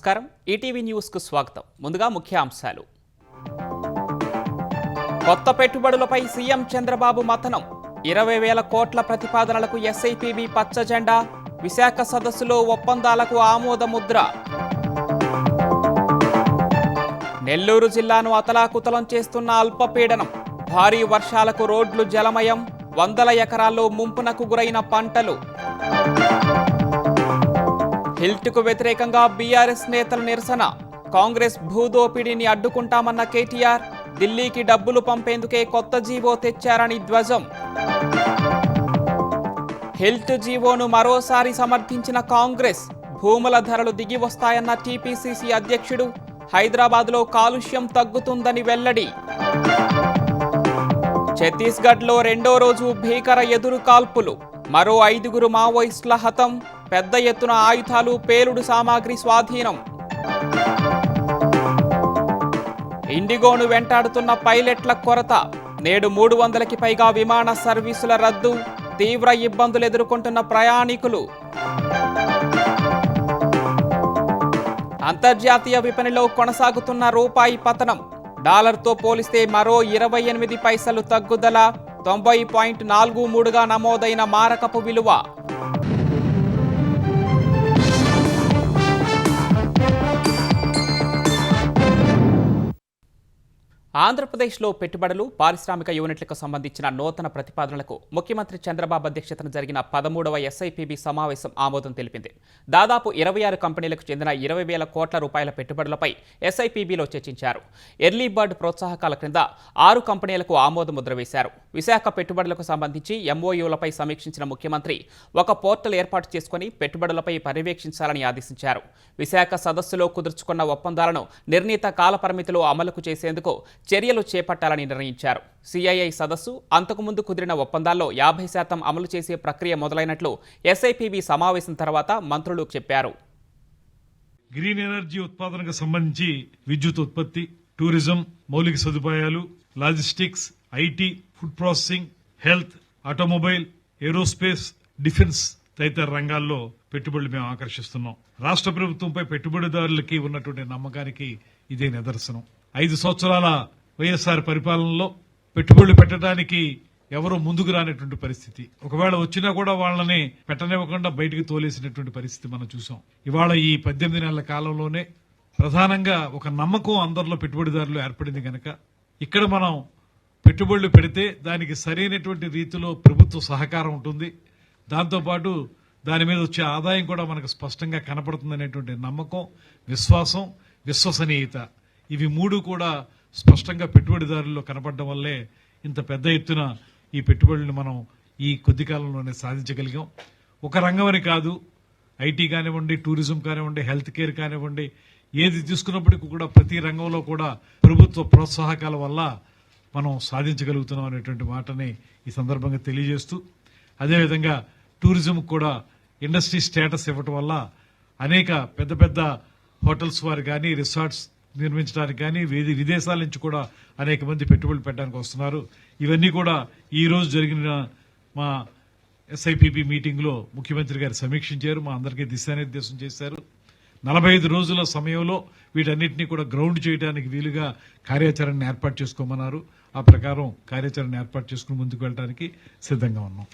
నమస్కారం. ETV news కు స్వాగతం. ముందుగా ముఖ్యాంశాలు. కొత్త పెట్టుబడులపై సీఎం చంద్రబాబు మథనం. 20,000 కోట్ల ప్రతిపాదనలకు ఎస్ఐపిబి పచ్చ జెండా. విశాఖ సదస్సులో ఒప్పందాలకు ఆమోద ముద్ర. నెల్లూరు జిల్లాను అతలాకుతలం చేస్తున్న అల్పపీడనం. భారీ వర్షాలకు రోడ్లు జలమయం. వందల ఎకరాల్లో ముంపునకు గురైన పంటలు. హిల్ట్కు వ్యతిరేకంగా బీఆర్ఎస్ నేతల నిరసన. కాంగ్రెస్ భూదోపిడీని అడ్డుకుంటామన్న కేటీఆర్. ఢిల్లీకి డబ్బులు పంపేందుకే కొత్త జీవో తెచ్చారని ధ్వజం. హిల్ట్ జీవోను మరోసారి సమర్థించిన కాంగ్రెస్. భూముల ధరలు దిగి వస్తాయన్న టీపీసీసీ అధ్యక్షుడు. హైదరాబాద్లో కాలుష్యం తగ్గుతుందని వెల్లడి. ఛత్తీస్గఢ్లో రెండో రోజు భీకర ఎదురు కాల్పులు. మరో 5 మావోయిస్టుల హతం. పెద్ద ఎత్తున ఆయుధాలు, పేలుడు సామాగ్రి స్వాధీనం. ఇండిగోను వెంటాడుతున్న పైలట్ల కొరత. నేడు 300కి పైగా విమాన సర్వీసుల రద్దు. తీవ్ర ఇబ్బందులు ఎదుర్కొంటున్న ప్రయాణికులు. అంతర్జాతీయ విపణిలో కొనసాగుతున్న రూపాయి పతనం. డాలర్తో పోలిస్తే మరో 28 పైసలు తగ్గుదల. 90.43గా నమోదైన మారకపు విలువ. ఆంధ్రప్రదేశ్లో పెట్టుబడులు, పారిశ్రామిక యూనిట్లకు సంబంధించిన నూతన ప్రతిపాదనలకు ముఖ్యమంత్రి చంద్రబాబు అధ్యక్షతన జరిగిన 13వ ఎస్ఐపిబి సమావేశం ఆమోదం తెలిపింది. దాదాపు 26 కంపెనీలకు చెందిన 20,000 కోట్ల రూపాయల పెట్టుబడులపై ఎస్ఐపిబిలో చర్చించారు. ఎర్లీ బర్డ్ ప్రోత్సాహకాల క్రింద 6 కంపెనీలకు ఆమోద ముద్ర వేశారు. విశాఖ పెట్టుబడులకు సంబంధించి ఎంఓయూలపై సమీక్షించిన ముఖ్యమంత్రి ఒక పోర్టల్ ఏర్పాటు చేసుకుని పెట్టుబడులపై పర్యవేక్షించాలని ఆదేశించారు. విశాఖ సదస్సులో కుదుర్చుకున్న ఒప్పందాలను నిర్ణీత కాలపరిమితిలో అమలుకు చేసేందుకు చర్యలు చేపట్టాలని నిర్ణయించారు. సిఐఐ సదస్సు అంతకుముందు కుదిరిన ఒప్పందాల్లో 50% అమలు చేసే ప్రక్రియ మొదలైనట్లు ఎస్ఐపిబి సమావేశం తర్వాత మంత్రులు చెప్పారు. గ్రీన్ ఎనర్జీ ఉత్పాదనకు సంబంధించి విద్యుత్ ఉత్పత్తి, టూరిజం, మౌలిక సదుపాయాలు, logistics, IT, food processing, health, automobile, aerospace, defence తదితర రంగాల్లో పెట్టుబడులు మేము ఆకర్షిస్తున్నాం. రాష్ట్ర ప్రభుత్వంపై పెట్టుబడిదారులకి ఉన్నటువంటి నమ్మకానికి ఇదే నిదర్శనం. 5 సంవత్సరాల వైఎస్ఆర్ పరిపాలనలో పెట్టుబడులు పెట్టడానికి ఎవరూ ముందుకు రానటువంటి పరిస్థితి. ఒకవేళ వచ్చినా కూడా వాళ్ళని పెట్టనివ్వకుండా బయటికి తోలేసినటువంటి పరిస్థితి మనం చూసాం. ఇవాళ ఈ 18 నెలల కాలంలోనే ప్రధానంగా ఒక నమ్మకం అందరిలో పెట్టుబడిదారులు ఏర్పడింది కనుక ఇక్కడ మనం పెట్టుబడులు పెడితే దానికి సరైనటువంటి రీతిలో ప్రభుత్వ సహకారం ఉంటుంది. దాంతోపాటు దాని మీద వచ్చే ఆదాయం కూడా మనకు స్పష్టంగా కనపడుతుందనేటువంటి నమ్మకం, విశ్వాసం, విశ్వసనీయత, ఇవి 3 కూడా స్పష్టంగా పెట్టుబడిదారుల్లో కనపడడం వల్లే ఇంత పెద్ద ఎత్తున ఈ పెట్టుబడులను మనం ఈ కొద్ది కాలంలోనే సాధించగలిగాం. ఒక రంగం అని కాదు, ఐటీ కానివ్వండి, టూరిజం కానివ్వండి, హెల్త్ కేర్ కానివ్వండి, ఏది తీసుకున్నప్పటికీ కూడా ప్రతి రంగంలో కూడా ప్రభుత్వ ప్రోత్సాహకాల వల్ల మనం సాధించగలుగుతున్నాం అనేటువంటి మాటని ఈ సందర్భంగా తెలియజేస్తూ, అదేవిధంగా టూరిజం కూడా ఇండస్ట్రీ స్టేటస్ ఇవ్వటం వల్ల అనేక పెద్ద పెద్ద హోటల్స్ వారు కానీ, రిసార్ట్స్ నిర్మించడానికి కానీ, విదేశాల నుంచి కూడా అనేక మంది పెట్టుబడులు పెట్టడానికి వస్తున్నారు. ఇవన్నీ కూడా ఈ రోజు జరిగిన మా ఎస్ఐపిబి మీటింగ్ లో ముఖ్యమంత్రి గారు సమీక్షించారు. మా అందరికీ దిశానిర్దేశం చేశారు. 45 రోజుల సమయంలో వీటన్నిటినీ కూడా గ్రౌండ్ చేయడానికి వీలుగా కార్యాచరణ ఏర్పాటు చేసుకోమన్నారు. ఆ ప్రకారం కార్యాచరణ ఏర్పాటు చేసుకుని ముందుకు వెళ్ళడానికి సిద్ధంగా ఉన్నాం.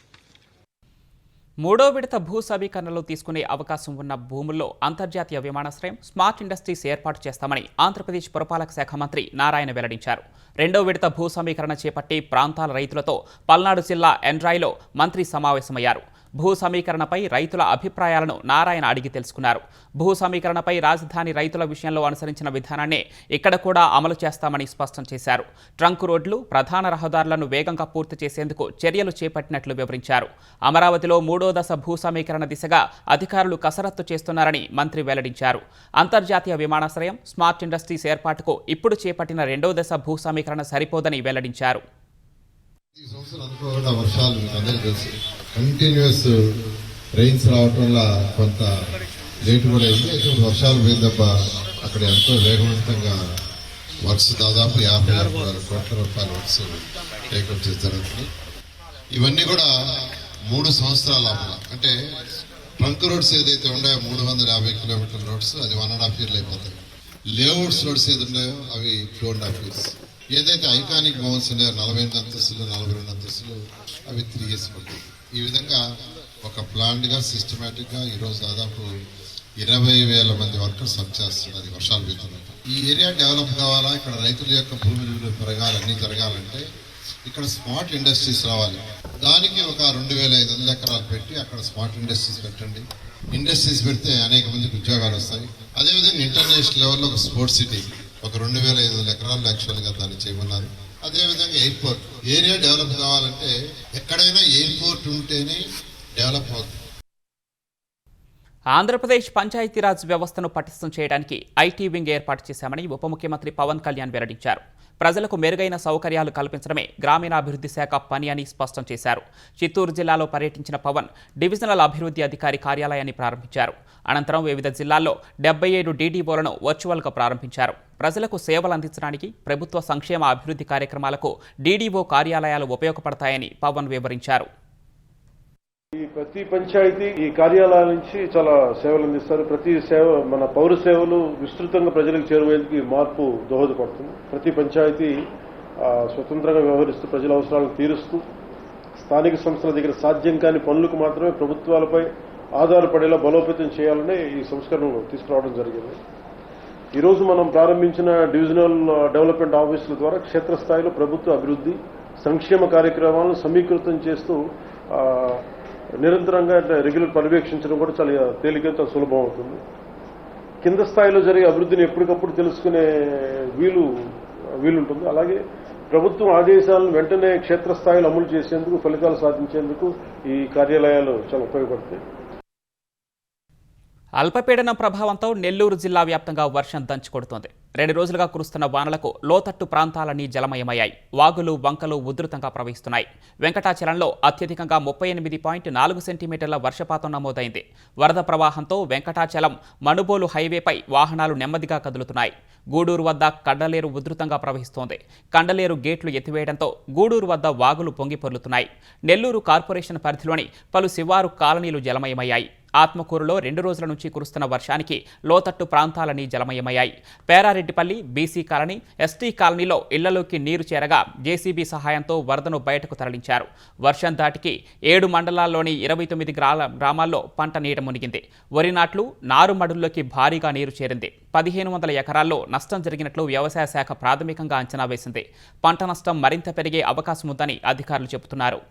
3వ విడత భూ సమీకరణలో తీసుకునే అవకాశం ఉన్న భూముల్లో అంతర్జాతీయ విమానాశ్రయం, స్మార్ట్ ఇండస్ట్రీస్ ఏర్పాటు చేస్తామని ఆంధ్రప్రదేశ్ పురపాలక శాఖ మంత్రి నారాయణ వెల్లడించారు. 2వ విడత భూ సమీకరణ చేపట్టి ప్రాంతాల రైతులతో పల్నాడు జిల్లా ఎండ్రాయిలో మంత్రి సమావేశమయ్యారు. భూ సమీకరణపై రైతుల అభిప్రాయాలను నారాయణ అడిగి తెలుసుకున్నారు. భూ సమీకరణపై రాజధాని రైతుల విషయంలో అనుసరించిన విధానాన్నే ఇక్కడ కూడా అమలు చేస్తామని స్పష్టం చేశారు. ట్రంక్ రోడ్లు, ప్రధాన రహదారులను వేగంగా పూర్తి చేసేందుకు చర్యలు చేపట్టినట్లు వివరించారు. అమరావతిలో 3వ దశ భూ సమీకరణ దిశగా అధికారులు కసరత్తు చేస్తున్నారని మంత్రి వెల్లడించారు. అంతర్జాతీయ విమానాశ్రయం, స్మార్ట్ ఇండస్ట్రీస్ ఏర్పాటుకు ఇప్పుడు చేపట్టిన 2వ దశ భూ సమీకరణ సరిపోదని వెల్లడించారు. ఈ సంవత్సరం అనుకోకుండా వర్షాలు అందరికీ తెలుసు, కంటిన్యూస్ రెయిన్స్ రావటం వల్ల కొంత లేటు కూడా అయింది. అయితే వర్షాలు పోయిందప్ప అక్కడ ఎంతో వేగవంతంగా వర్క్స్ దాదాపు 56 కోట్ల రూపాయల వర్క్స్ టేకప్ చేసి జరుగుతుంది. ఇవన్నీ కూడా 3 సంవత్సరాల అంటే ట్రంక్ రోడ్స్ ఏదైతే ఉన్నాయో 350 కిలోమీటర్ రోడ్స్ అది 1.5 years అయిపోతాయి. లేఅవుట్స్ రోడ్స్ ఏది ఉన్నాయో అవి 2.5 years. ఏదైతే ఐకానిక్ భవన్స్ ఉన్నాయో 48 అంతస్తులు 42 అంతస్తులు అవి 3 years పడుతుంది. ఈ విధంగా ఒక ప్లాన్డ్గా సిస్టమేటిక్గా ఈరోజు దాదాపు 20,000 మంది వర్కర్స్ వర్క్ చేస్తున్నారు వర్షాలు పడుతున్నారు. ఈ ఏరియా డెవలప్ కావాలా, ఇక్కడ రైతుల యొక్క భూమి విలువలు పెరగాలి, అన్ని జరగాలంటే ఇక్కడ స్మార్ట్ ఇండస్ట్రీస్ రావాలి. దానికి ఒక 2,500 ఎకరాలు పెట్టి అక్కడ స్మార్ట్ ఇండస్ట్రీస్ పెట్టండి. ఇండస్ట్రీస్ పెడితే అనేక మందికి ఉద్యోగాలు వస్తాయి. అదేవిధంగా ఇంటర్నేషనల్ లెవెల్లో ఒక స్పోర్ట్స్ సిటీ ఒక 2,500 ఎకరాలు యాక్చువల్గా దాన్ని చేయమన్నారు. అదేవిధంగా ఎయిర్పోర్ట్ ఏరియా డెవలప్ కావాలంటే ఎక్కడైనా ఎయిర్పోర్ట్ ఉంటేనే డెవలప్ అవుతుంది. ఆంధ్రప్రదేశ్ పంచాయతీరాజ్ వ్యవస్థను పటిష్టం చేయడానికి ఐటీ వింగ్ ఏర్పాటు చేశామని ఉప ముఖ్యమంత్రి పవన్ కళ్యాణ్ వెల్లడించారు. ప్రజలకు మెరుగైన సౌకర్యాలు కల్పించడమే గ్రామీణాభివృద్ధి శాఖ పని అని స్పష్టం చేశారు. చిత్తూరు జిల్లాలో పర్యటించిన పవన్ డివిజనల్ అభివృద్ధి అధికారి కార్యాలయాన్ని ప్రారంభించారు. అనంతరం వివిధ జిల్లాల్లో 77 డీడీఓలను వర్చువల్గా ప్రారంభించారు. ప్రజలకు సేవలు అందించడానికి ప్రభుత్వ సంక్షేమ అభివృద్ధి కార్యక్రమాలకు డీడీఓ కార్యాలయాలు ఉపయోగపడతాయని పవన్ వివరించారు. ఈ ప్రతి పంచాయతీ ఈ కార్యాలయాల నుంచి చాలా సేవలు అందిస్తారు. ప్రతి సేవ మన పౌర సేవలు విస్తృతంగా ప్రజలకు చేరువేందుకు ఈ మార్పు దోహదపడుతుంది. ప్రతి పంచాయతీ స్వతంత్రంగా వ్యవహరిస్తూ ప్రజల అవసరాలను తీరుస్తూ స్థానిక సంస్థల దగ్గర సాధ్యం కాని పనులకు మాత్రమే ప్రభుత్వాలపై ఆధారపడేలా బలోపేతం చేయాలనే ఈ సంస్కరణలు తీసుకురావడం జరిగింది. ఈరోజు మనం ప్రారంభించిన డివిజనల్ డెవలప్మెంట్ ఆఫీసుల ద్వారా క్షేత్రస్థాయిలో ప్రభుత్వ అభివృద్ధి సంక్షేమ కార్యక్రమాలను సమీకృతం చేస్తూ నిరంతరంగా రెగ్యులర్ పర్యవేక్షించడం కూడా చాలా తేలిక, చాలా సులభం అవుతుంది. కింద స్థాయిలో జరిగే అభివృద్ధిని ఎప్పటికప్పుడు తెలుసుకునే వీలుంటుంది. అలాగే ప్రభుత్వం ఆదేశాలను వెంటనే క్షేత్రస్థాయిలో అమలు చేసేందుకు, ఫలితాలు సాధించేందుకు ఈ కార్యాలయాలు చాలా ఉపయోగపడతాయి. అల్పపీడనం ప్రభావంతో నెల్లూరు జిల్లా వ్యాప్తంగా వర్షం దంచుకొడుతోంది. 2 రోజులుగా కురుస్తున్న వానలకు లోతట్టు ప్రాంతాలన్నీ జలమయమయ్యాయి. వాగులు, వంకలు ఉధృతంగా ప్రవహిస్తున్నాయి. వెంకటాచలంలో అత్యధికంగా 38.4 సెంటీమీటర్ల వర్షపాతం నమోదైంది. వరద ప్రవాహంతో వెంకటాచలం మనుబోలు హైవేపై వాహనాలు నెమ్మదిగా కదులుతున్నాయి. గూడూరు వద్ద కండలేరు ఉధృతంగా ప్రవహిస్తోంది. కండలేరు గేట్లు ఎత్తివేయడంతో గూడూరు వద్ద వాగులు పొంగి పొర్లుతున్నాయి. నెల్లూరు కార్పొరేషన్ పరిధిలోని పలు శివారు కాలనీలు జలమయమయ్యాయి. ఆత్మకూరులో 2 రోజుల నుంచి కురుస్తున్న వర్షానికి లోతట్టు ప్రాంతాలన్నీ జలమయమయ్యాయి. పేరారెడ్డిపల్లి, బీసీ కాలనీ, ఎస్టీ కాలనీలో ఇళ్లలోకి నీరు చేరగా జేసీబీ సహాయంతో వరదను బయటకు తరలించారు. వర్షం దాటికి 7 మండలాల్లోని 29 గ్రామాల్లో పంట నీట మునిగింది. వరి నాట్లు, నారుమడుల్లోకి భారీగా నీరు చేరింది. 1,500 ఎకరాల్లో నష్టం జరిగినట్లు వ్యవసాయ శాఖ ప్రాథమికంగా అంచనా వేసింది. పంట నష్టం మరింత పెరిగే అవకాశం ఉందని అధికారులు చెబుతున్నారు.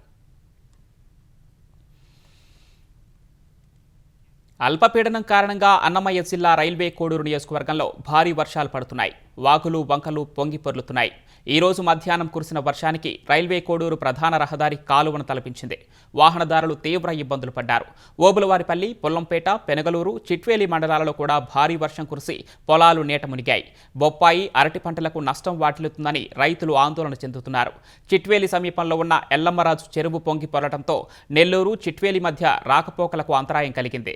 అల్పపీడనం కారణంగా అన్నమయ్య జిల్లా రైల్వే కోడూరు నియోజకవర్గంలో భారీ వర్షాలు పడుతున్నాయి. వాగులు, వంకలు పొంగి పొర్లుతున్నాయి. ఈ రోజు మధ్యాహ్నం కురిసిన వర్షానికి రైల్వే కోడూరు ప్రధాన రహదారి కాలువను తలపించింది. వాహనదారులు తీవ్ర ఇబ్బందులు పడ్డారు. ఓబులవారిపల్లి, పొల్లంపేట, పెనగలూరు, చిట్వేలి మండలాలలో కూడా భారీ వర్షం కురిసి పొలాలు నీట మునిగాయి. బొప్పాయి, అరటి పంటలకు నష్టం వాటిల్లుతుందని రైతులు ఆందోళన చెందుతున్నారు. చిట్వేలి సమీపంలో ఉన్న ఎల్లమ్మరాజు చెరువు పొంగి పొరలడంతో నెల్లూరు, చిట్వేలి మధ్య రాకపోకలకు అంతరాయం కలిగింది.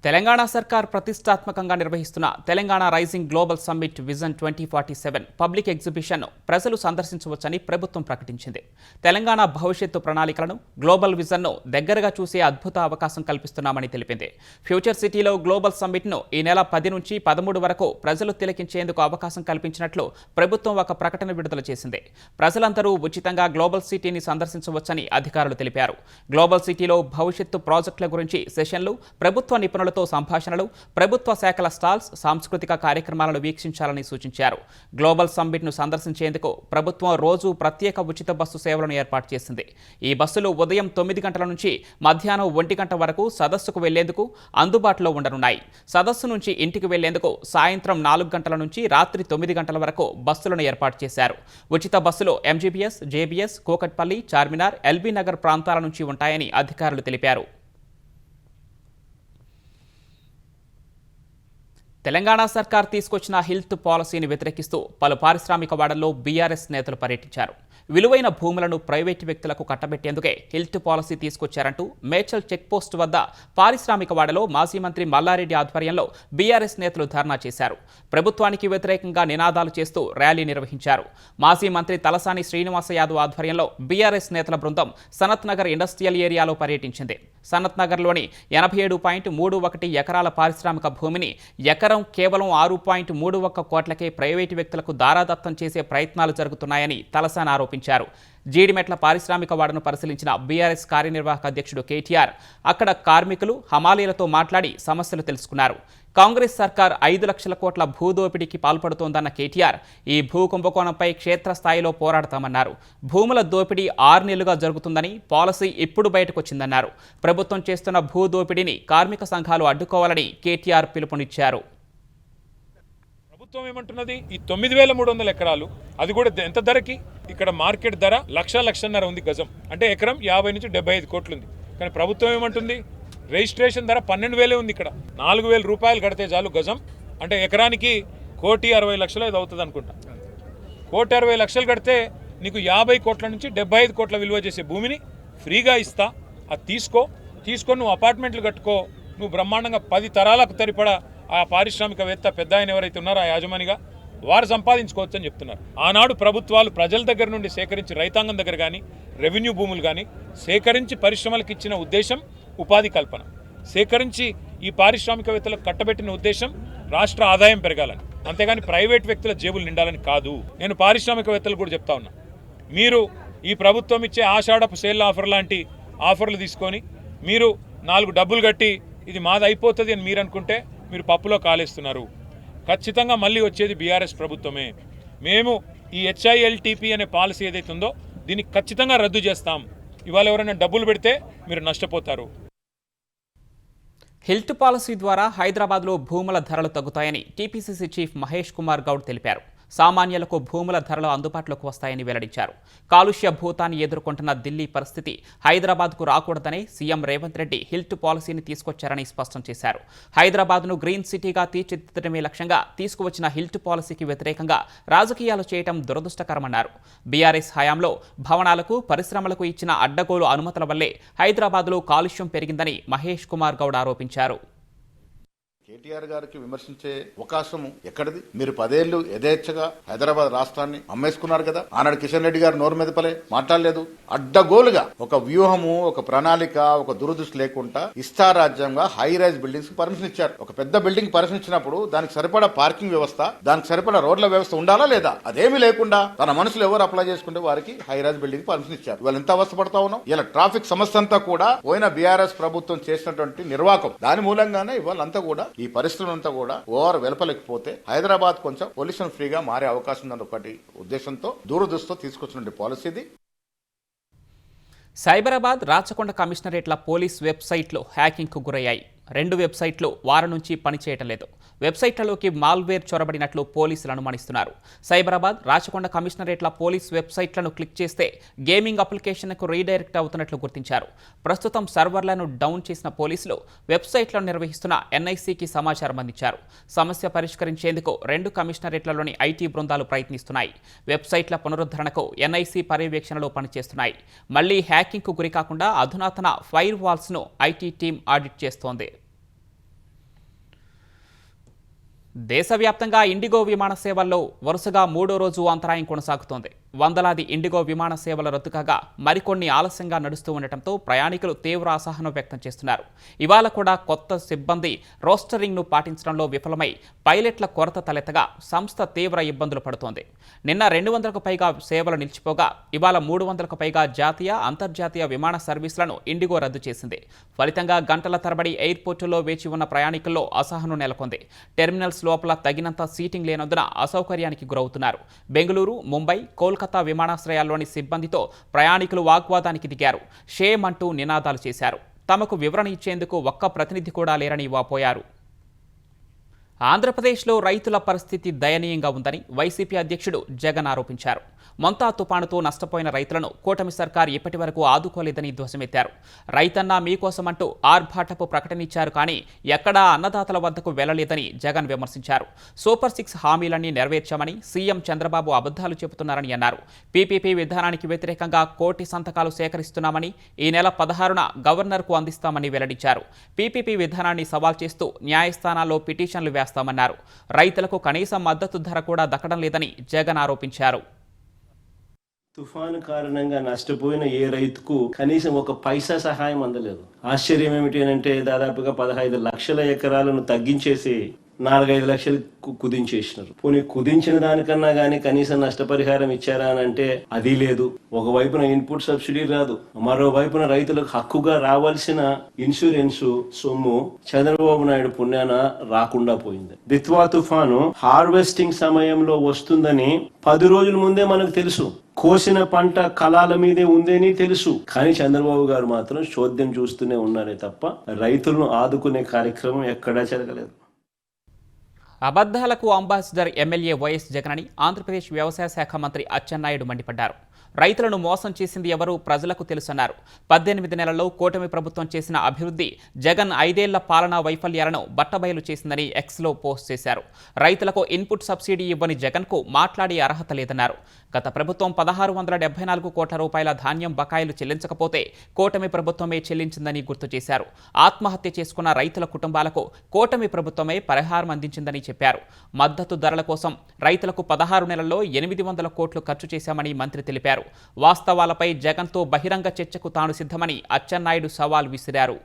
తెలంగాణ సర్కార్ ప్రతిష్టాత్మకంగా నిర్వహిస్తున్న Telangana rising global summit vision 2047 public ఎగ్జిబిషన్ను ప్రజలు సందర్శించవచ్చని ప్రభుత్వం ప్రకటించింది. తెలంగాణ భవిష్యత్తు ప్రణాళికలను, గ్లోబల్ విజన్ను దగ్గరగా చూసే అద్భుత అవకాశం కల్పిస్తున్నామని తెలిపింది. ఫ్యూచర్ సిటీలో గ్లోబల్ సమ్మిట్ను ఈ నెల 10 నుంచి 13 వరకు ప్రజలు తిలకించేందుకు అవకాశం కల్పించినట్లు ప్రభుత్వం ఒక ప్రకటన విడుదల చేసింది. ప్రజలందరూ ఉచితంగా గ్లోబల్ సిటీని సందర్శించవచ్చని అధికారులు తెలిపారు. గ్లోబల్ సిటీలో భవిష్యత్తు ప్రాజెక్టుల గురించి సెషన్లు, ప్రభుత్వ నిపుణుల సంభాషణలు, ప్రభుత్వ శాఖల స్టాల్స్, సాంస్కృతిక కార్యక్రమాలను వీక్షించాలని సూచించారు. గ్లోబల్ సమ్మిట్ను సందర్శించేందుకు ప్రభుత్వం రోజు ప్రత్యేక ఉచిత బస్సు సేవలను ఏర్పాటు చేసింది. ఈ బస్సులు ఉదయం 9 గంటల నుంచి మధ్యాహ్నం 1 గంట వరకు సదస్సుకు వెళ్లేందుకు అందుబాటులో ఉండనున్నాయి. సదస్సు నుంచి ఇంటికి వెళ్లేందుకు సాయంత్రం 4 గంటల నుంచి రాత్రి 9 గంటల వరకు బస్సులను ఏర్పాటు చేశారు. ఉచిత బస్సులు MGBS, JBS, Kukatpally, Charminar, LB Nagar ప్రాంతాల నుంచి ఉంటాయని అధికారులు తెలిపారు. తెలంగాణ సర్కార్ తీసుకొచ్చిన హెల్త్ పాలసీని వ్యతిరేకిస్తూ పలు పారిశ్రామిక వాడల్లో బీఆర్ఎస్ నేతలు పర్యటించారు. విలువైన భూములను ప్రైవేటు వ్యక్తులకు కట్టబెట్టేందుకే హెల్త్ పాలసీ తీసుకొచ్చారంటూ మేడ్చల్ చెక్పోస్ట్ వద్ద పారిశ్రామిక వాడలో మాజీ మంత్రి మల్లారెడ్డి ఆధ్వర్యంలో బీఆర్ఎస్ నేతలు ధర్నా చేశారు. ప్రభుత్వానికి వ్యతిరేకంగా నినాదాలు చేస్తూ ర్యాలీ నిర్వహించారు. మాజీ మంత్రి తలసాని శ్రీనివాస యాదవ్ ఆధ్వర్యంలో బీఆర్ఎస్ నేతల బృందం సనత్ నగర్ ఇండస్ట్రియల్ ఏరియాలో పర్యటించింది. సనత్ నగర్లోని 87.31 ఎకరాల పారిశ్రామిక భూమిని ఎకరం కేవలం 6.31 కోట్లకే ప్రైవేటు వ్యక్తులకు దారాదత్తం చేసే ప్రయత్నాలు జరుగుతున్నాయని తలసాని ఆరోపించారు. జీడిమెట్ల పారిశ్రామిక వాడను పరిశీలించిన బీఆర్ఎస్ కార్యనిర్వాహక అధ్యక్షుడు కేటీఆర్ అక్కడ కార్మికులు హమాలీలతో మాట్లాడి సమస్యలు తెలుసుకున్నారు. కాంగ్రెస్ సర్కార్ 5 లక్షల కోట్ల భూదోపిడీకి పాల్పడుతోందన్న కేటీఆర్ ఈ భూ కుంభకోణంపై క్షేత్రస్థాయిలో పోరాడతామన్నారు. భూముల దోపిడీ 6 నెలలుగా జరుగుతుందని, పాలసీ ఇప్పుడు బయటకొచ్చిందన్నారు. ప్రభుత్వం చేస్తున్న భూదోపిడీని కార్మిక సంఘాలు అడ్డుకోవాలని కేటీఆర్ పిలుపునిచ్చారు. ప్రభుత్వం ఏమంటున్నది, ఈ 9300 ఎకరాలు అది కూడా ఎంత ధరకి? ఇక్కడ మార్కెట్ ధర లక్షన్నర ఉంది గజం, అంటే ఎకరం 50 నుంచి 75 కోట్లు ఉంది. కానీ ప్రభుత్వం ఏమంటుంది, రిజిస్ట్రేషన్ ధర 12,000 ఉంది. ఇక్కడ 4,000 రూపాయలు కడితే చాలు గజం, అంటే ఎకరానికి 1,60,00,000 ఇది అవుతుంది అనుకుంటా. 1,60,00,000 కడితే నీకు 50 కోట్ల నుంచి 75 కోట్ల విలువ చేసే భూమిని ఫ్రీగా ఇస్తా, అది తీసుకొని నువ్వు అపార్ట్మెంట్లు కట్టుకో, నువ్వు బ్రహ్మాండంగా 10 తరాలకు తరిపడా ఆ పారిశ్రామికవేత్త పెద్ద ఆయన ఎవరైతే ఉన్నారో ఆ యాజమానిగా వారు సంపాదించుకోవచ్చు అని చెప్తున్నారు. ఆనాడు ప్రభుత్వాలు ప్రజల దగ్గర నుండి సేకరించి, రైతాంగం దగ్గర కానీ రెవెన్యూ భూములు కానీ సేకరించి పరిశ్రమలకు ఇచ్చిన ఉద్దేశం ఉపాధి కల్పన, సేకరించి ఈ పారిశ్రామికవేత్తలకు కట్టబెట్టిన ఉద్దేశం రాష్ట్ర ఆదాయం పెరగాలని, అంతేగాని ప్రైవేట్ వ్యక్తుల జేబులు నిండాలని కాదు. నేను పారిశ్రామికవేత్తలు కూడా చెప్తా ఉన్నా, మీరు ఈ ప్రభుత్వం ఇచ్చే ఆషాఢపు సేల్ ఆఫర్ లాంటి ఆఫర్లు తీసుకొని మీరు 4 డబ్బులు కట్టి ఇది మాది అయిపోతుంది అని మీరు అనుకుంటే మీరు పప్పులో కాలేస్తున్నారు. ఖచ్చితంగా మళ్ళీ వచ్చేది బీఆర్ఎస్ ప్రభుత్వమే. మేము ఈ HILTP అనే పాలసీ ఏదైతే ఉందో దీన్ని ఖచ్చితంగా రద్దు చేస్తాం. ఇవాళ ఎవరైనా డబ్బులు పెడితే మీరు నష్టపోతారు. హెల్త్ పాలసీ ద్వారా హైదరాబాద్లో భూముల ధరలు తగ్గుతాయని టీపీసీసీ చీఫ్ మహేష్ కుమార్ గౌడ్ తెలిపారు. సామాన్యులకు భూముల ధరలు అందుబాటులోకి వస్తాయని వెల్లడించారు. కాలుష్య భూతాన్ని ఎదుర్కొంటున్న ఢిల్లీ పరిస్థితి హైదరాబాద్కు రాకూడదని సీఎం రేవంత్ రెడ్డి హెల్త్ పాలసీని తీసుకొచ్చారని స్పష్టం చేశారు. హైదరాబాద్ను గ్రీన్ సిటీగా తీర్చిదిద్దడమే లక్ష్యంగా తీసుకువచ్చిన హెల్త్ పాలసీకి వ్యతిరేకంగా రాజకీయాలు చేయడం దురదృష్టకరమన్నారు. బీఆర్ఎస్ హయాంలో భవనాలకు, పరిశ్రమలకు ఇచ్చిన అడ్డగోలు అనుమతుల వల్లే హైదరాబాద్లో కాలుష్యం పెరిగిందని మహేష్ కుమార్ గౌడ్ ఆరోపించారు. కేటీఆర్ గారికి విమర్శించే అవకాశం ఎక్కడిది? మీరు 10 ఏళ్లు యథేచ్ఛగా హైదరాబాద్ రాష్ట్రాన్ని అమ్మేసుకున్నారు కదా. ఆనాడు కిషన్ రెడ్డి గారు నోరు మెదపలే, మాట్లాడలేదు. అడ్డగోలుగా ఒక వ్యూహము, ఒక ప్రణాళిక, ఒక దురదృష్టి లేకుండా ఇష్టారాజ్యంగా హై రైజ్ బిల్డింగ్స్ కి పర్మిషన్ ఇచ్చారు. ఒక పెద్ద బిల్డింగ్ పర్మిషన్ ఇచ్చినప్పుడు దానికి సరిపడా పార్కింగ్ వ్యవస్థ, దానికి సరిపడా రోడ్ల వ్యవస్థ ఉండాలా లేదా? అదేమీ లేకుండా తన మనుషులు ఎవరు అప్లై చేసుకుంటే వారికి హై రైజ్ బిల్డింగ్ పర్మిషన్ ఇచ్చారు. ఇవాళ ఎంత అవస్థపడతా ఉన్నాం. ఇలా ట్రాఫిక్ సమస్య అంతా కూడా పోయిన బీఆర్ఎస్ ప్రభుత్వం చేసినటువంటి నిర్వాహకం, దాని మూలంగానే ఇవాళ అంతా కూడా ఈ పరిస్థితులంతా కూడా ఓవర్ వెలపలేకపోతే హైదరాబాద్ కొంచెం పొల్యూషన్ ఫ్రీగా మారే అవకాశం ఉందని ఒకటి ఉద్దేశంతో దూరదృష్టితో తీసుకొచ్చిన పాలసీ ఇది. సైబరాబాద్ రాచకొండ కమిషనరేట్ల పోలీస్ వెబ్సైట్లు హ్యాకింగ్కు గురయ్యాయి. 2 వెబ్సైట్లు వారం నుంచి పనిచేయటం లేదు. వెబ్సైట్లలోకి మాల్వేర్ చొరబడినట్లు పోలీసులు అనుమానిస్తున్నారు. సైబరాబాద్ రాచకొండ కమిషనరేట్ల పోలీస్ వెబ్సైట్లను క్లిక్ చేస్తే గేమింగ్ అప్లికేషన్కు రీడైరెక్ట్ అవుతున్నట్లు గుర్తించారు. ప్రస్తుతం సర్వర్లను డౌన్ చేసిన పోలీసులు వెబ్సైట్లను నిర్వహిస్తున్న ఎన్ఐసికి సమాచారం అందించారు. సమస్య పరిష్కరించేందుకు 2 కమిషనరేట్లలోని ఐటీ బృందాలు ప్రయత్నిస్తున్నాయి. వెబ్సైట్ల పునరుద్ధరణకు ఎన్ఐసి పర్యవేక్షణలో పనిచేస్తున్నాయి. మళ్లీ హ్యాకింగ్కు గురికాకుండా అధునాతన ఫైర్ వాల్స్ను ఐటీ టీం ఆడిట్ చేస్తోంది. దేశవ్యాప్తంగా ఇండిగో విమాన సేవల్లో వరుసగా 3వ రోజు అంతరాయం కొనసాగుతోంది. వందలాది ఇండిగో విమాన సేవల రద్దు కాగా మరికొన్ని ఆలస్యంగా నడుస్తూ ఉండటంతో ప్రయాణికులు తీవ్ర అసహనం వ్యక్తం చేస్తున్నారు. ఇవాళ కూడా కొత్త సిబ్బంది రోస్టరింగ్ను పాటించడంలో విఫలమై పైలట్ల కొరత తలెత్తగా సంస్థ తీవ్ర ఇబ్బందులు పడుతోంది. నిన్న 200కు పైగా సేవలు నిలిచిపోగా ఇవాళ 300కు పైగా జాతీయ, అంతర్జాతీయ విమాన సర్వీసులను ఇండిగో రద్దు చేసింది. ఫలితంగా గంటల తరబడి ఎయిర్పోర్టులో వేచి ఉన్న ప్రయాణికుల్లో అసహనం నెలకొంది. టెర్మినల్స్ లోపల తగినంత సీటింగ్ లేనందున అసౌకర్యానికి గురవుతున్నారు. బెంగళూరు, ముంబై, కోల్కతా విమానాశ్రయాల్లోని సిబ్బందితో ప్రయాణికులు వాగ్వాదానికి దిగారు. షేమ్ అంటూ నినాదాలు చేశారు. తమకు వివరణ ఇచ్చేందుకు ఒక్క ప్రతినిధి కూడా లేరని వాపోయారు. ఆంధ్రప్రదేశ్లో రైతుల పరిస్థితి దయనీయంగా ఉందని వైసీపీ అధ్యక్షుడు జగన్ ఆరోపించారు. మొంతా తుపానుతో నష్టపోయిన రైతులను కూటమి సర్కార్ ఇప్పటి వరకు ఆదుకోలేదని ధ్వజమెత్తారు. రైతన్నా మీకోసమంటూ ఆర్భాటపు ప్రకటనిచ్చారు కానీ ఎక్కడా అన్నదాతల వద్దకు వెళ్లలేదని జగన్ విమర్శించారు. సూపర్ 6 హామీలన్నీ నెరవేర్చామని సీఎం చంద్రబాబు అబద్ధాలు చెబుతున్నారని అన్నారు. పీపీపీ విధానానికి వ్యతిరేకంగా 1 కోటి సంతకాలు సేకరిస్తున్నామని ఈ నెల 16న గవర్నర్కు అందిస్తామని వెల్లడించారు. పీపీపీ విధానాన్ని సవాల్ చేస్తూ న్యాయస్థానాల్లో పిటిషన్లు వేస్తామన్నారు. రైతులకు కనీస మద్దతు ధర కూడా దక్కడం లేదని జగన్ ఆరోపించారు. తుఫాను కారణంగా నష్టపోయిన ఏ రైతుకు కనీసం 1 పైసా సహాయం అందలేదు. ఆశ్చర్యం ఏమిటి అంటే దాదాపుగా 15 లక్షల ఎకరాలను తగ్గించేసి 4-5 లక్షలు కుదించేసినారు. పోనీ కుదించిన దానికన్నా గానీ కనీసం నష్టపరిహారం ఇచ్చారా అని అంటే అది లేదు. ఒకవైపున ఇన్పుట్ సబ్సిడీ రాదు, మరోవైపున రైతులకు హక్కుగా రావాల్సిన ఇన్సూరెన్స్ సొమ్ము చంద్రబాబు నాయుడు పుణ్యాన రాకుండా పోయింది. దిత్వా తుఫాను హార్వెస్టింగ్ సమయంలో వస్తుందని 10 రోజుల ముందే మనకు తెలుసు. కోసిన పంట కళాల మీదే ఉందని తెలుసు. కానీ చంద్రబాబు గారు మాత్రం చోద్యం చూస్తూనే ఉన్నారే తప్ప రైతులను ఆదుకునే కార్యక్రమం ఎక్కడా జరగలేదు. అబద్ధాలకు అంబాసిడర్ ఎమ్మెల్యే వైఎస్ జగన్ అని ఆంధ్రప్రదేశ్ వ్యవసాయ శాఖ మంత్రి అచ్చెన్నాయుడు మండిపడ్డారు. రైతులను మోసం చేసింది ఎవరూ ప్రజలకు తెలుసన్నారు. 18 నెలల్లో కూటమి ప్రభుత్వం చేసిన అభివృద్ధి జగన్ 5 ఏళ్ల పాలనా వైఫల్యాలను బట్టబయలు చేసిందని ఎక్స్లో పోస్ట్ చేశారు. రైతులకు ఇన్పుట్ సబ్సిడీ ఇవ్వని జగన్కు మాట్లాడే అర్హత లేదన్నారు. గత ప్రభుత్వం 1674 కోట్ల రూపాయల ధాన్యం బకాయిలు చెల్లించకపోతే కూటమి ప్రభుత్వమే చెల్లించిందని గుర్తు చేశారు. ఆత్మహత్య చేసుకున్న రైతుల కుటుంబాలకు కూటమి ప్రభుత్వమే పరిహారం అందించిందని చెప్పారు. మద్దతు ధరల కోసం రైతులకు 16 నెలల్లో 800 కోట్లు ఖర్చు చేశామని మంత్రి తెలిపారు. వాస్తవాలపై జగన్తో బహిరంగ చర్చకు తాను సిద్ధమని అచ్చెన్నాయుడు సవాల్ విసిరారు.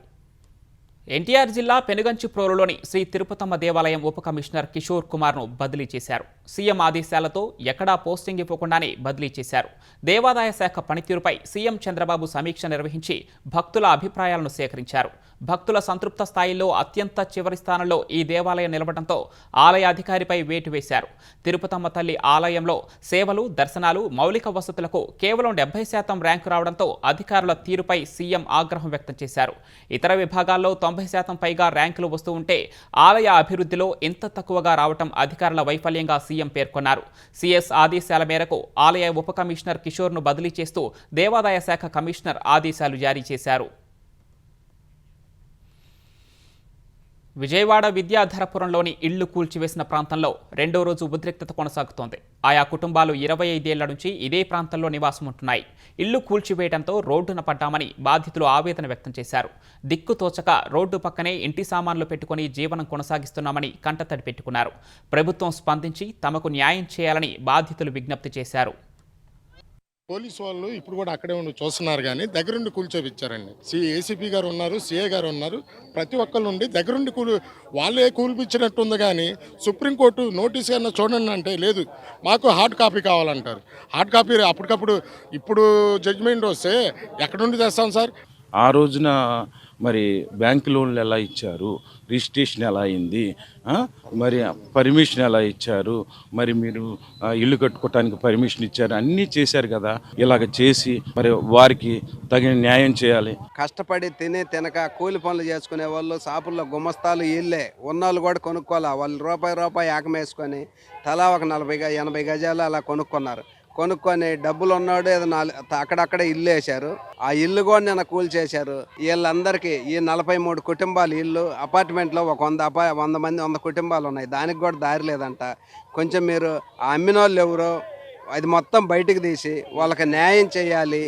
ఎన్టీఆర్ జిల్లా పెనుగంచిప్రోలులోని శ్రీ తిరుపతమ్మ దేవాలయం ఉప కమిషనర్ కిషోర్ కుమార్ను బదిలీ చేశారు. సీఎం ఆదేశాలతో ఎక్కడా పోస్టింగ్ ఇవ్వకుండానే బదిలీ చేశారు. దేవాదాయ శాఖ పనితీరుపై సీఎం చంద్రబాబు సమీక్ష నిర్వహించి భక్తుల అభిప్రాయాలను సేకరించారు. భక్తుల సంతృప్త స్థాయిలో అత్యంత చివరి స్థానంలో ఈ దేవాలయం నిలవడంతో ఆలయ అధికారిపై వేటు వేశారు. తిరుపతమ్మ తల్లి ఆలయంలో సేవలు, దర్శనాలు, మౌలిక వసతులకు కేవలం 70% ర్యాంకు రావడంతో అధికారుల తీరుపై సీఎం ఆగ్రహం వ్యక్తం చేశారు. ఇతర విభాగాల్లో 90% పైగా ర్యాంకులు వస్తూ ఉంటే ఆలయ అభివృద్ధిలో ఇంత తక్కువగా రావటం అధికారుల వైఫల్యంగా సీఎం పేర్కొన్నారు. సీఎస్ ఆదేశాల మేరకు ఆలయ ఉప కమిషనర్ కిషోర్ను బదిలీ చేస్తూ దేవాదాయ శాఖ కమిషనర్ ఆదేశాలు జారీ చేశారు. విజయవాడ విద్యాధరపురంలోని ఇళ్లు కూల్చివేసిన ప్రాంతంలో 2వ రోజు ఉద్రిక్తత కొనసాగుతోంది. ఆయా కుటుంబాలు 25 ఏళ్ల నుంచి ఇదే ప్రాంతంలో నివాసం ఉంటున్నాయి. ఇళ్లు కూల్చివేయడంతో రోడ్డున పడ్డామని బాధితులు ఆవేదన వ్యక్తం చేశారు. దిక్కుతోచక రోడ్డు పక్కనే ఇంటి సామాన్లు పెట్టుకుని జీవనం కొనసాగిస్తున్నామని కంటతడి పెట్టుకున్నారు. ప్రభుత్వం స్పందించి తమకు న్యాయం చేయాలని బాధితులు విజ్ఞప్తి చేశారు. పోలీసు వాళ్ళు ఇప్పుడు కూడా అక్కడే ఉండి చూస్తున్నారు కానీ దగ్గరుండి కూల్చోవిచ్చారండి. ఏసీపీ గారు ఉన్నారు, సిఏ గారు ఉన్నారు, ప్రతి ఒక్కళ్ళు ఉండి దగ్గరుండి వాళ్ళే కూల్పించినట్టుంది. కానీ సుప్రీంకోర్టు నోటీస్ అయినా చూడండి అంటే లేదు, మాకు హార్డ్ కాపీ కావాలంటారు. హార్డ్ కాపీ అప్పటికప్పుడు ఇప్పుడు జడ్జిమెంట్ వస్తే ఎక్కడుండి తెస్తాం సార్? ఆ రోజున మరి బ్యాంక్ లోన్లు ఎలా ఇచ్చారు, రిజిస్ట్రేషన్ ఎలా అయింది, మరి పర్మిషన్ ఎలా ఇచ్చారు, మరి మీరు ఇల్లు కట్టుకోవటానికి పర్మిషన్ ఇచ్చారు, అన్నీ చేశారు కదా. ఇలాగ చేసి మరి వారికి తగిన న్యాయం చేయాలి. కష్టపడి తినక కూలి పనులు చేసుకునే వాళ్ళు, షాపుల్లో గుమస్తాలు ఇల్లే ఉన్నోళ్ళు కూడా కొనుక్కోవాలా. వాళ్ళు రూపాయి ఏకమేసుకొని తలా ఒక 40-80 గజాలు అలా కొనుక్కొని డబ్బులు ఉన్నాడు ఏదో అక్కడక్కడే ఇల్లు వేశారు. ఆ ఇల్లు కూడా నిన్న కూల్చేశారు. వీళ్ళందరికీ ఈ 43 కుటుంబాలు ఇల్లు అపార్ట్మెంట్లో ఒక 100 కుటుంబాలు ఉన్నాయి. దానికి కూడా దారి లేదంట. కొంచెం మీరు ఆ అమ్మినోళ్ళు ఎవరో అది మొత్తం బయటికి తీసి వాళ్ళకి న్యాయం చేయాలి.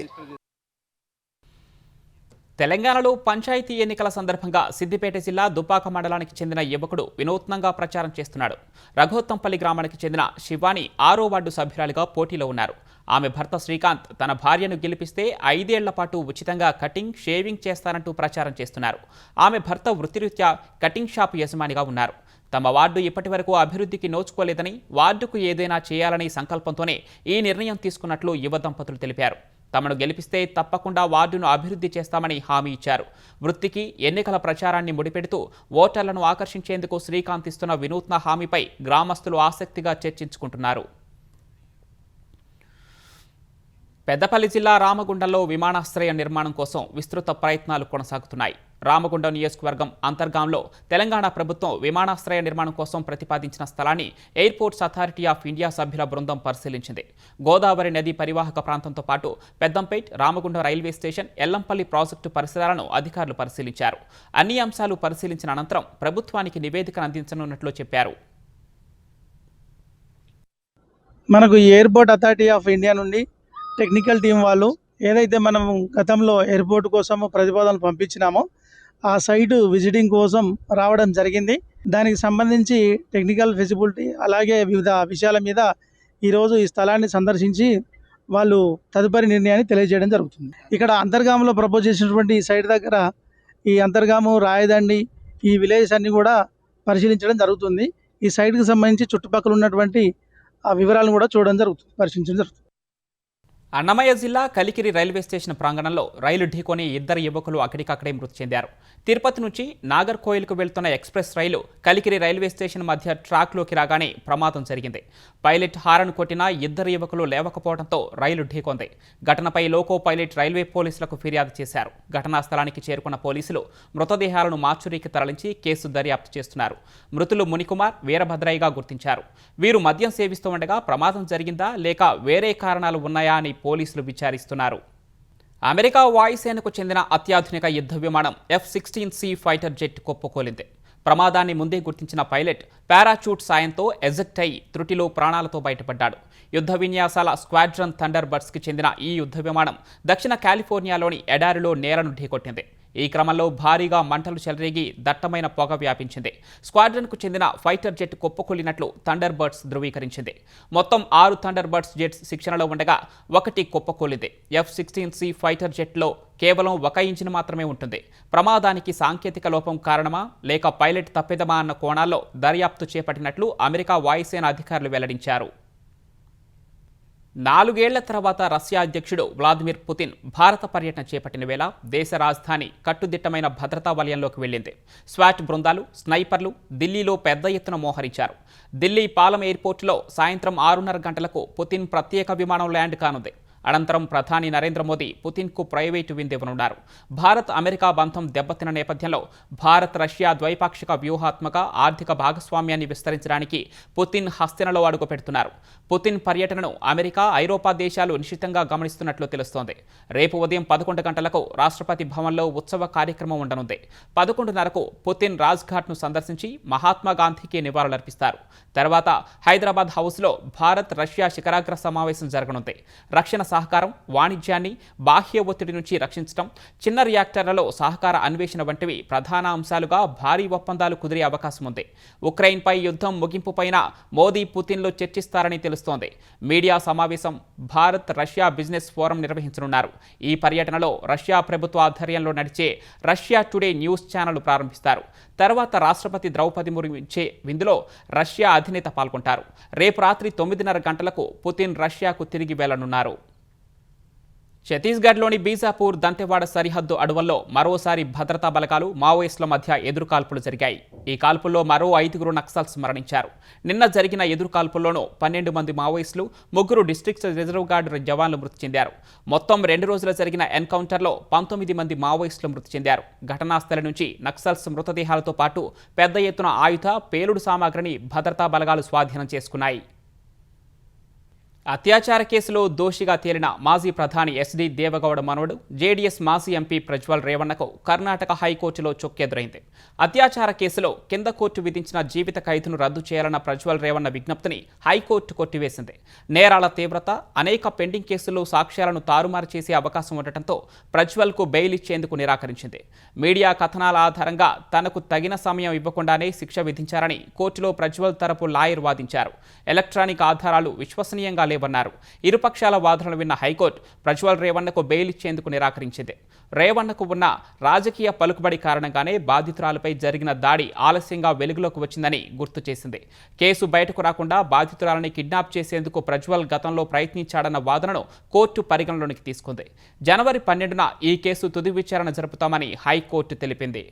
తెలంగాణలో పంచాయతీ ఎన్నికల సందర్భంగా సిద్దిపేట జిల్లా దుబ్బాక మండలానికి చెందిన యువకుడు వినూత్నంగా ప్రచారం చేస్తున్నాడు. రఘోత్తంపల్లి గ్రామానికి చెందిన శివాని 6వ వార్డు సభ్యురాలిగా పోటీలో ఉన్నారు. ఆమె భర్త శ్రీకాంత్ తన భార్యను గెలిపిస్తే 5 ఏళ్ల పాటు ఉచితంగా కటింగ్, షేవింగ్ చేస్తానంటూ ప్రచారం చేస్తున్నారు. ఆమె భర్త వృత్తిరీత్యా కటింగ్ షాప్ యజమానిగా ఉన్నారు. తమ వార్డు ఇప్పటి వరకు అభివృద్ధికి నోచుకోలేదని, వార్డుకు ఏదైనా చేయాలని సంకల్పంతోనే ఈ నిర్ణయం తీసుకున్నట్లు యువ దంపతులు తెలిపారు. తమను గెలిపిస్తే తప్పకుండా వార్డును అభివృద్ధి చేస్తామని హామీ ఇచ్చారు. వృత్తికి ఎన్నికల ప్రచారాన్ని ముడిపెడుతూ ఓటర్లను ఆకర్షించేందుకు శ్రీకాంత్ ఇస్తున్న వినూత్న హామీపై గ్రామస్తులు ఆసక్తిగా చర్చించుకుంటున్నారు. పెద్దపల్లి జిల్లా రామగుండంలో విమానాశ్రయ నిర్మాణం కోసం విస్తృత ప్రయత్నాలు కొనసాగుతున్నాయి. రామగుండం నియోజకవర్గం అంతర్గాంలో తెలంగాణ ప్రభుత్వం విమానాశ్రయ నిర్మాణం కోసం ప్రతిపాదించిన స్థలాన్ని ఎయిర్పోర్ట్స్ అథారిటీ ఆఫ్ ఇండియా సభ్యుల బృందం పరిశీలించింది. గోదావరి నది పరివాహక ప్రాంతంతో పాటు Peddampet, Ramagundam railway station, Yellampalli project పరిసరాలను అధికారులు పరిశీలించారు. అన్ని అంశాలు పరిశీలించిన అనంతరం ప్రభుత్వానికి నివేదికను అందించనున్నట్లు చెప్పారు. మనకు ఎయిర్పోర్ట్ అథారిటీ ఆఫ్ ఇండియా నుండి టెక్నికల్ టీం వాళ్ళు ఏదైతే మనం గతంలో ఎయిర్పోర్ట్ కోసము ప్రతిపాదనలు పంపించినామో ఆ సైటు విజిటింగ్ కోసం రావడం జరిగింది. దానికి సంబంధించి టెక్నికల్ ఫెసిబిలిటీ అలాగే వివిధ విషయాల మీద ఈరోజు ఈ స్థలాన్ని సందర్శించి వాళ్ళు తదుపరి నిర్ణయాన్ని తెలియజేయడం జరుగుతుంది. ఇక్కడ అంతర్గాములో ప్రపోజ్ చేసినటువంటి ఈ సైట్ దగ్గర ఈ అంతర్గాము, రాయదండి, ఈ విలేజెస్ అన్ని కూడా పరిశీలించడం జరుగుతుంది. ఈ సైట్కి సంబంధించి చుట్టుపక్కల ఉన్నటువంటి ఆ వివరాలను కూడా చూడడం జరుగుతుంది, పరిశీలించడం జరుగుతుంది. అన్నమయ్య జిల్లా కలికిరి రైల్వే స్టేషన్ ప్రాంగణంలో రైలు ఢీకొని 2 యువకులు అక్కడికక్కడే మృతి చెందారు. తిరుపతి నుంచి నాగర్కోయిల్కు వెళ్తున్న ఎక్స్ప్రెస్ రైలు కలికిరి రైల్వే స్టేషన్ మధ్య ట్రాక్లోకి రాగానే ప్రమాదం జరిగింది. పైలట్ హారన్ కొట్టినా 2 యువకులు లేవకపోవడంతో రైలు ఢీకొంది. ఘటనపై లోకో పైలట్ రైల్వే పోలీసులకు ఫిర్యాదు చేశారు. ఘటనా స్థలానికి చేరుకున్న పోలీసులు మృతదేహాలను మార్చురీకి తరలించి కేసు దర్యాప్తు చేస్తున్నారు. మృతులు మునికుమార్, వీరభద్రయ్యగా గుర్తించారు. వీరు మద్యం సేవిస్తూ ఉండగా ప్రమాదం జరిగిందా లేక వేరే కారణాలు ఉన్నాయా అని పోలీసులు విచారిస్తున్నారు. అమెరికా వాయుసేనకు చెందిన అత్యాధునిక యుద్ధ విమానం F-16C ఫైటర్ జెట్ కుప్పకూలింది. ప్రమాదాన్ని ముందే గుర్తించిన పైలట్ పారాచూట్ సాయంతో ఎజెక్ట్ అయి త్రుటిలో ప్రాణాలతో బయటపడ్డాడు. యుద్ధ విన్యాసాల స్క్వాడ్రన్ థండర్ బర్డ్స్కి చెందిన ఈ యుద్ధ విమానం దక్షిణ కాలిఫోర్నియాలోని ఎడారిలో నేలను ఢీకొట్టింది. ఈ క్రమంలో భారీగా మంటలు చెలరేగి దట్టమైన పొగ వ్యాపించింది. స్క్వాడ్రన్కు చెందిన ఫైటర్ జెట్ కుప్పకూలినట్లు థండర్ బర్డ్స్ ధృవీకరించింది. మొత్తం 6 థండర్ బర్డ్స్ జెట్స్ శిక్షణలో ఉండగా 1 కుప్పకూలింది. F-16C ఫైటర్ జెట్లో కేవలం 1 ఇంజిన్ మాత్రమే ఉంటుంది. ప్రమాదానికి సాంకేతిక లోపం కారణమా లేక పైలట్ తప్పిదమా అన్న కోణాల్లో దర్యాప్తు చేపట్టినట్లు అమెరికా వాయుసేన అధికారులు వెల్లడించారు. 4 ఏళ్ల తర్వాత రష్యా అధ్యక్షుడు వ్లాదిమిర్ పుతిన్ భారత పర్యటన చేపట్టిన వేళ దేశ రాజధాని కట్టుదిట్టమైన భద్రతా వలయంలోకి వెళ్లింది. స్వాట్ బృందాలు, స్నైపర్లు ఢిల్లీలో పెద్ద ఎత్తున మోహరించారు. ఢిల్లీ పాలెం ఎయిర్పోర్టులో సాయంత్రం 6:30 గంటలకు పుతిన్ ప్రత్యేక విమానం ల్యాండ్ కానుంది. అనంతరం ప్రధాని నరేంద్ర మోదీ పుతిన్కు ప్రైవేటు విందివ్వనున్నారు. భారత్ అమెరికా బంధం దెబ్బతిన్న నేపథ్యంలో భారత్ రష్యా ద్వైపాక్షిక వ్యూహాత్మక ఆర్థిక భాగస్వామ్యాన్ని విస్తరించడానికి పుతిన్ హస్తినలో అడుగు పెడుతున్నారు. పుతిన్ పర్యటనను అమెరికా, ఐరోపా దేశాలు నిశితంగా గమనిస్తున్నట్లు తెలుస్తోంది. రేపు ఉదయం 11 గంటలకు రాష్ట్రపతి భవన్లో ఉత్సవ కార్యక్రమం ఉండనుంది. 11:30కు పుతిన్ రాజ్ఘాట్ను సందర్శించి మహాత్మా గాంధీకి నివాళులర్పిస్తారు. తర్వాత హైదరాబాద్ హౌస్లో భారత్ రష్యా శిఖరాగ్ర సమావేశం జరగనుంది. రక్షణ సహకారం, వాణిజ్యాన్ని బాహ్య ఒత్తిడి నుంచి రక్షించడం, చిన్న రియాక్టర్లలో సహకార అన్వేషణ వంటివి ప్రధాన అంశాలుగా భారీ ఒప్పందాలు కుదిరే అవకాశం ఉంది. ఉక్రెయిన్పై యుద్ధం ముగింపుపైన మోదీ, పుతిన్లు చర్చిస్తారని తెలుస్తోంది. మీడియా సమావేశం, భారత్ రష్యా బిజినెస్ ఫోరం నిర్వహించనున్నారు. ఈ పర్యటనలో రష్యా ప్రభుత్వ ఆధ్వర్యంలో నడిచే రష్యా టుడే న్యూస్ ఛానల్ ప్రారంభిస్తారు. తర్వాత రాష్ట్రపతి ద్రౌపది ముర్ము ఇచ్చే విందులో రష్యా అధినేత పాల్గొంటారు. రేపు రాత్రి 9:30 గంటలకు పుతిన్ రష్యాకు తిరిగి వెళ్లనున్నారు. ఛత్తీస్గఢ్లోని బీజాపూర్, దంతెవాడ సరిహద్దు అడవుల్లో మరోసారి భద్రతా బలగాలు, మావోయిస్టుల మధ్య ఎదురుకాల్పులు జరిగాయి. ఈ కాల్పుల్లో మరో 5 నక్సల్స్ మరణించారు. నిన్న జరిగిన ఎదురుకాల్పుల్లోనూ 12 మంది మావోయిస్టులు, 3 డిస్ట్రిక్ట్ రిజర్వ్ గార్డు జవాన్లు మృతి చెందారు. మొత్తం 2 రోజులు జరిగిన ఎన్కౌంటర్లో 19 మంది మావోయిస్టులు మృతి చెందారు. ఘటనా స్థలం నుంచి నక్సల్స్ మృతదేహాలతో పాటు పెద్ద ఎత్తున ఆయుధ, పేలుడు సామాగ్రిని భద్రతా బలగాలు స్వాధీనం చేసుకున్నాయి. అత్యాచార కేసులో దోషిగా తేలిన మాజీ ప్రధాని SD దేవగౌడ మనవడు, జేడీఎస్ మాజీ ఎంపీ ప్రజ్వల్ రేవణ్ణకు కర్ణాటక హైకోర్టులో చొక్కెదురైంది. అత్యాచార కేసులో కింద కోర్టు విధించిన జీవిత ఖైదును రద్దు చేయాలన్న ప్రజ్వల్ రేవణ్ణ విజ్ఞప్తిని హైకోర్టు కొట్టివేసింది. నేరాల తీవ్రత, అనేక పెండింగ్ కేసుల్లో సాక్ష్యాలను తారుమారు చేసే అవకాశం ఉండటంతో ప్రజ్వల్కు బెయిల్ ఇచ్చేందుకు నిరాకరించింది. మీడియా కథనాల ఆధారంగా తనకు తగిన సమయం ఇవ్వకుండానే శిక్ష విధించారని కోర్టులో ప్రజ్వల్ తరపు లాయర్ వాదించారు. ఎలక్ట్రానిక్ ఆధారాలు విశ్వసనీయంగా లేవన్నారు. ఇరుపక్షాల వాదనలు విన్న హైకోర్టు ప్రజ్వల్ రేవణ్ణకు బెయిల్ ఇచ్చేందుకు నిరాకరించింది. రేవణ్ణకు ఉన్న రాజకీయ పలుకుబడి కారణంగానే బాధితురాలపై జరిగిన దాడి ఆలస్యంగా వెలుగులోకి వచ్చిందని గుర్తు చేసింది. కేసు బయటకు రాకుండా బాధితురాలని కిడ్నాప్ చేసేందుకు ప్రజ్వల్ గతంలో ప్రయత్నించాడన్న వాదనను కోర్టు పరిగణలోనికి తీసుకుంది. జనవరి 12న ఈ కేసు తుది విచారణ జరుపుతామని హైకోర్టు తెలిపింది.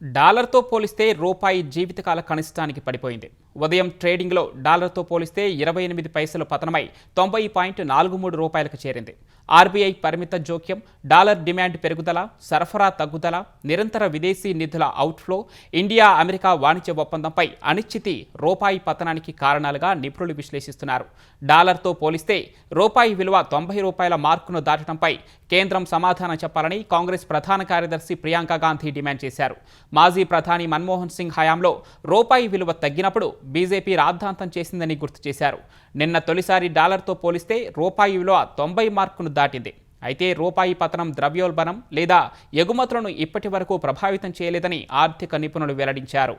డాలర్తో పోలిస్తే రూపాయి జీవితకాల కనిష్టానికి పడిపోయింది. ఉదయం ట్రేడింగ్లో డాలర్తో పోలిస్తే 28 పైసలు పతనమై 90.43 రూపాయలకు చేరింది. ఆర్బీఐ పరిమిత జోక్యం, డాలర్ డిమాండ్ పెరుగుదల, సరఫరా తగ్గుదల, నిరంతర విదేశీ నిధుల అవుట్ఫ్లో, ఇండియా అమెరికా వాణిజ్య ఒప్పందంపై అనిశ్చితి రూపాయి పతనానికి కారణాలుగా నిపుణులు విశ్లేషిస్తున్నారు. డాలర్తో పోలిస్తే రూపాయి విలువ 90 రూపాయల మార్కును దాటడంపై కేంద్రం సమాధానం చెప్పాలని కాంగ్రెస్ ప్రధాన కార్యదర్శి ప్రియాంక గాంధీ డిమాండ్ చేశారు. మాజీ ప్రధాని మన్మోహన్ సింగ్ హయాంలో రూపాయి విలువ తగ్గినప్పుడు బీజేపీ రాద్ధాంతం చేసిందని గుర్తు చేశారు. నిన్న తొలిసారి డాలర్తో పోలిస్తే రూపాయి విలువ 90 మార్కును దాటింది. అయితే రూపాయి పతనం ద్రవ్యోల్బణం లేదా ఎగుమతులను ఇప్పటి వరకు ప్రభావితం చేయలేదని ఆర్థిక నిపుణులు వెల్లడించారు.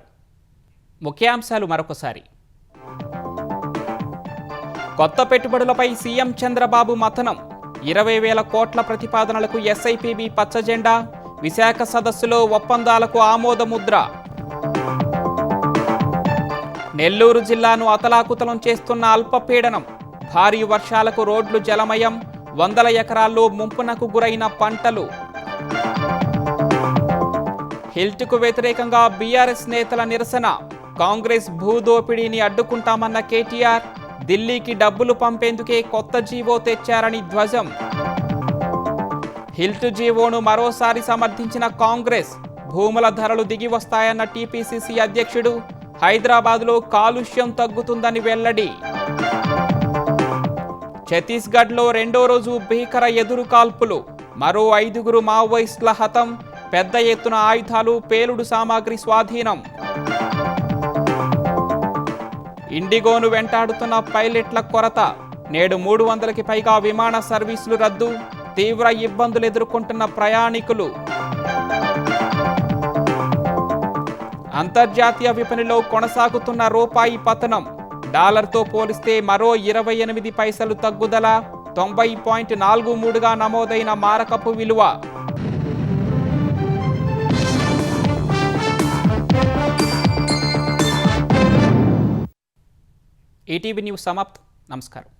ముఖ్యాంశాలు మరొకసారి. కొత్త పెట్టుబడులపై సీఎం చంద్రబాబు మథనం. 20,000 కోట్ల ప్రతిపాదనలకు ఎస్ఐపిబి పచ్చజెండా. విశాఖ సదస్సులో ఒప్పందాలకు ఆమోదముద్ర. నెల్లూరు జిల్లాను అతలాకుతలం చేస్తున్న అల్పపీడనం. భారీ వర్షాలకు రోడ్లు జలమయం. 100 ఎకరాల్లో ముంపునకు గురైన పంటలు. హిల్ట్కు వ్యతిరేకంగా బీఆర్ఎస్ నేతల నిరసన. కాంగ్రెస్ భూదోపిడీని అడ్డుకుంటామన్న కేటీఆర్. ఢిల్లీకి డబ్బులు పంపేందుకే కొత్త జీవో తెచ్చారని ధ్వజం. హిల్ట్ జీవోను మరోసారి సమర్థించిన కాంగ్రెస్. భూముల ధరలు దిగి వస్తాయన్న టీపీసీసీ అధ్యక్షుడు. హైదరాబాద్లో కాలుష్యం తగ్గుతుందని వెల్లడి. ఛత్తీస్గఢ్లో రెండో రోజు భీకర ఎదురు కాల్పులు. మరో 5 మావోయిస్టుల హతం. పెద్ద ఎత్తున ఆయుధాలు, పేలుడు సామాగ్రి స్వాధీనం. ఇండిగోను వెంటాడుతున్న పైలట్ల కొరత. నేడు 300కి పైగా విమాన సర్వీసులు రద్దు. తీవ్ర ఇబ్బందులు ఎదుర్కొంటున్న ప్రయాణికులు. అంతర్జాతీయ విపణిలో కొనసాగుతున్న రూపాయి పతనం. డాలర్తో పోలిస్తే మరో 28 పైసలు తగ్గుదల. 90.43గా నమోదైన మారకపు విలువ. ఈటీవీ న్యూస్ సమాప్తం. నమస్కారం.